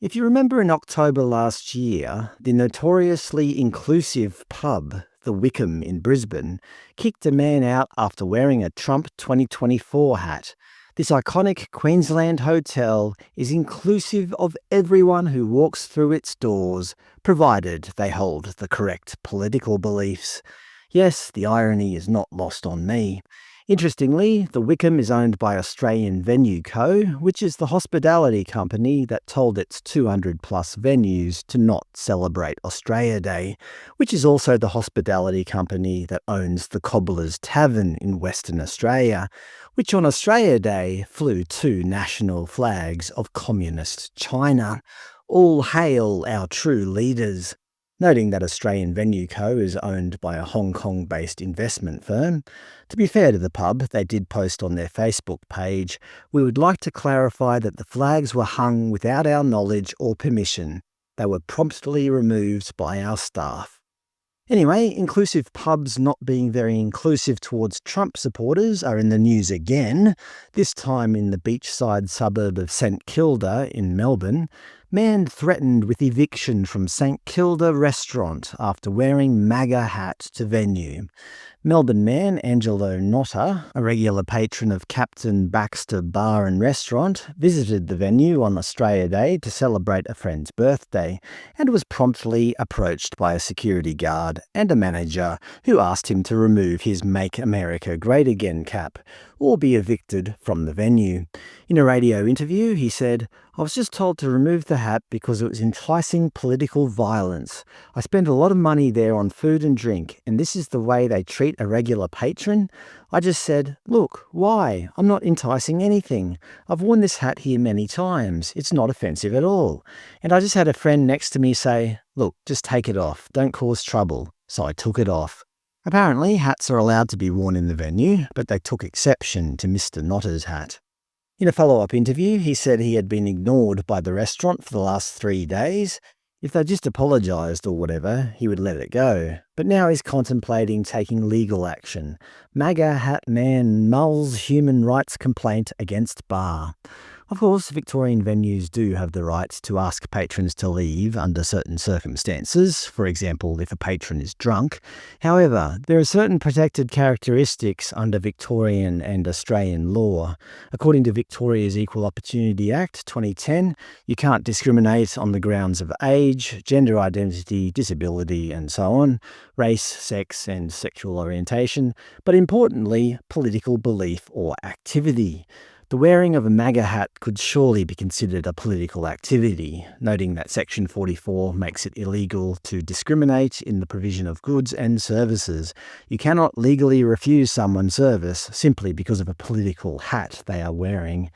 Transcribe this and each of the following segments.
If you remember in October last year, the notoriously inclusive pub, the Wickham in Brisbane, kicked a man out after wearing a Trump 2024 hat. This iconic Queensland hotel is inclusive of everyone who walks through its doors, provided they hold the correct political beliefs. Yes, the irony is not lost on me. Interestingly, the Wickham is owned by Australian Venue Co., which is the hospitality company that told its 200-plus venues to not celebrate Australia Day, which is also the hospitality company that owns the Cobbler's Tavern in Western Australia, which on Australia Day flew two national flags of communist China. All hail our true leaders. Noting that Australian Venue Co. is owned by a Hong Kong-based investment firm. To be fair to the pub, they did post on their Facebook page, "We would like to clarify that the flags were hung without our knowledge or permission. They were promptly removed by our staff." Anyway, inclusive pubs not being very inclusive towards Trump supporters are in the news again, this time in the beachside suburb of St Kilda in Melbourne. Man threatened with eviction from St Kilda restaurant after wearing MAGA hat to venue. Melbourne man Angelo Notta, a regular patron of Captain Baxter Bar and Restaurant, visited the venue on Australia Day to celebrate a friend's birthday and was promptly approached by a security guard and a manager who asked him to remove his Make America Great Again cap or be evicted from the venue. In a radio interview, he said, "I was just told to remove the hat because it was enticing political violence. I spend a lot of money there on food and drink, and this is the way they treat a regular patron? I just said, look, why? I'm not enticing anything. I've worn this hat here many times. It's not offensive at all. And I just had a friend next to me say, look, just take it off. Don't cause trouble. So I took it off." Apparently, hats are allowed to be worn in the venue, but they took exception to Mr. Notta's hat. In a follow-up interview, he said he had been ignored by the restaurant for the last 3 days. If they just apologised or whatever, he would let it go. But now he's contemplating taking legal action. MAGA hat man mulls human rights complaint against bar. Of course, Victorian venues do have the right to ask patrons to leave under certain circumstances, for example, if a patron is drunk. However, there are certain protected characteristics under Victorian and Australian law. According to Victoria's Equal Opportunity Act 2010, you can't discriminate on the grounds of age, gender identity, disability, and so on, race, sex, and sexual orientation, but importantly, political belief or activity. The wearing of a MAGA hat could surely be considered a political activity, noting that Section 44 makes it illegal to discriminate in the provision of goods and services. You cannot legally refuse someone service simply because of a political hat they are wearing.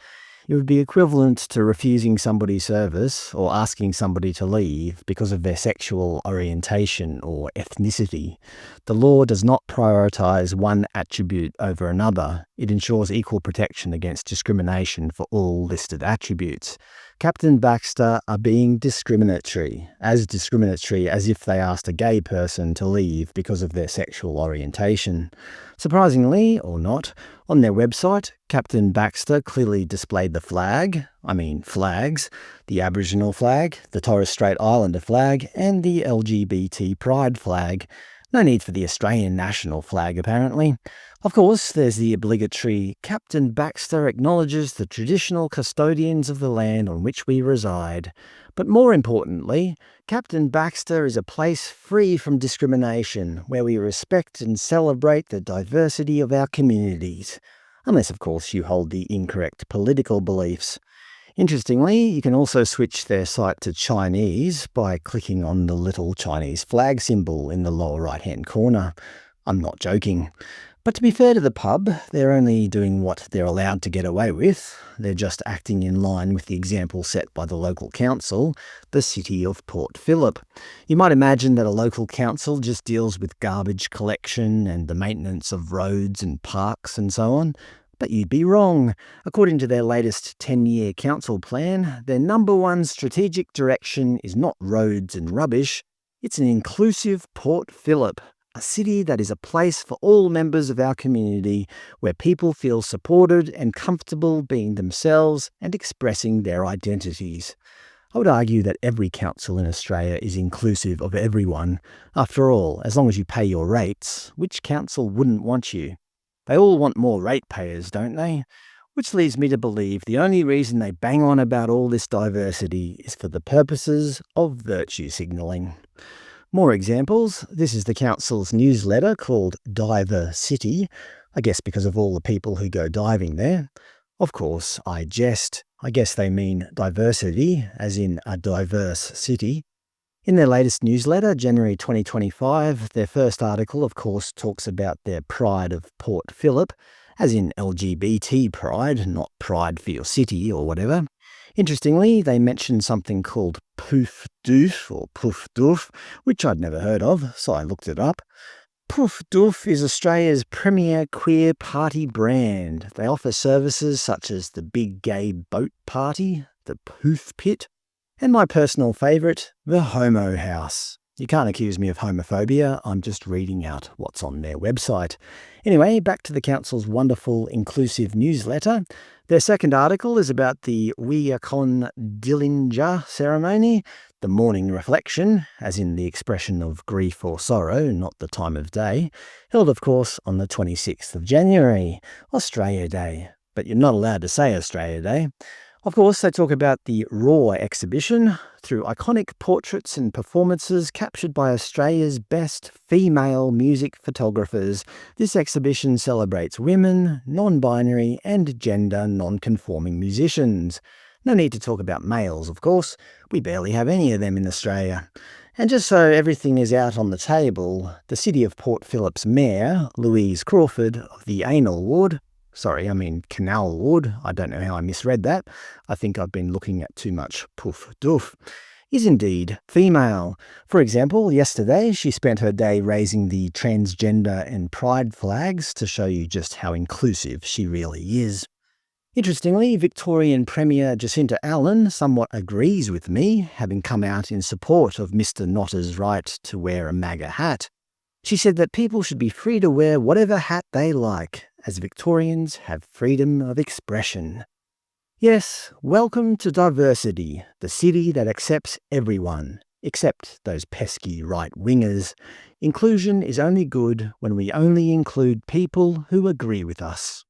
It would be equivalent to refusing somebody service or asking somebody to leave because of their sexual orientation or ethnicity. The law does not prioritise one attribute over another. It ensures equal protection against discrimination for all listed attributes. Captain Baxter are being discriminatory as if they asked a gay person to leave because of their sexual orientation. Surprisingly, or not, on their website, Captain Baxter clearly displayed the flags, the Aboriginal flag, the Torres Strait Islander flag, and the LGBT Pride flag. No need for the Australian national flag, apparently. Of course, there's the obligatory Captain Baxter acknowledges the traditional custodians of the land on which we reside. But more importantly, Captain Baxter is a place free from discrimination, where we respect and celebrate the diversity of our communities. Unless, of course, you hold the incorrect political beliefs. Interestingly, you can also switch their site to Chinese by clicking on the little Chinese flag symbol in the lower right-hand corner. I'm not joking. But to be fair to the pub, they're only doing what they're allowed to get away with. They're just acting in line with the example set by the local council, the city of Port Phillip. You might imagine that a local council just deals with garbage collection and the maintenance of roads and parks and so on. But you'd be wrong. According to their latest 10-year council plan, their number one strategic direction is not roads and rubbish, it's an inclusive Port Phillip, a city that is a place for all members of our community, where people feel supported and comfortable being themselves and expressing their identities. I would argue that every council in Australia is inclusive of everyone. After all, as long as you pay your rates, which council wouldn't want you? They all want more ratepayers, don't they? Which leads me to believe the only reason they bang on about all this diversity is for the purposes of virtue signalling. More examples. This is the council's newsletter called Diversity, I guess because of all the people who go diving there. Of course, I jest. I guess they mean diversity, as in a diverse city. In their latest newsletter, January 2025, their first article, of course, talks about their pride of Port Phillip, as in LGBT pride, not pride for your city or whatever. Interestingly, they mentioned something called POOF doof or POOF doof, which I'd never heard of, so I looked it up. POOF doof is Australia's premier queer party brand. They offer services such as the Big Gay Boat Party, the POOF Pit, and my personal favourite, the Homo House. You can't accuse me of homophobia, I'm just reading out what's on their website. Anyway, back to the council's wonderful inclusive newsletter. Their second article is about the Wiacon Dillinger ceremony, the morning reflection, as in the expression of grief or sorrow, not the time of day, held of course on the 26th of January, Australia Day. But you're not allowed to say Australia Day. Of course, they talk about the Raw exhibition through iconic portraits and performances captured by Australia's best female music photographers. This exhibition celebrates women, non-binary and gender non-conforming musicians. No need to talk about males, of course. We barely have any of them in Australia. And just so everything is out on the table, the City of Port Phillip's Mayor, Louise Crawford of the Canal Ward, I don't know how I misread that. I think I've been looking at too much poof doof. Is indeed female. For example, yesterday she spent her day raising the transgender and pride flags to show you just how inclusive she really is. Interestingly, Victorian Premier Jacinta Allen somewhat agrees with me, having come out in support of Mr Notta's right to wear a MAGA hat. She said that people should be free to wear whatever hat they like, as Victorians have freedom of expression. Yes, welcome to diversity, the city that accepts everyone, except those pesky right-wingers. Inclusion is only good when we only include people who agree with us.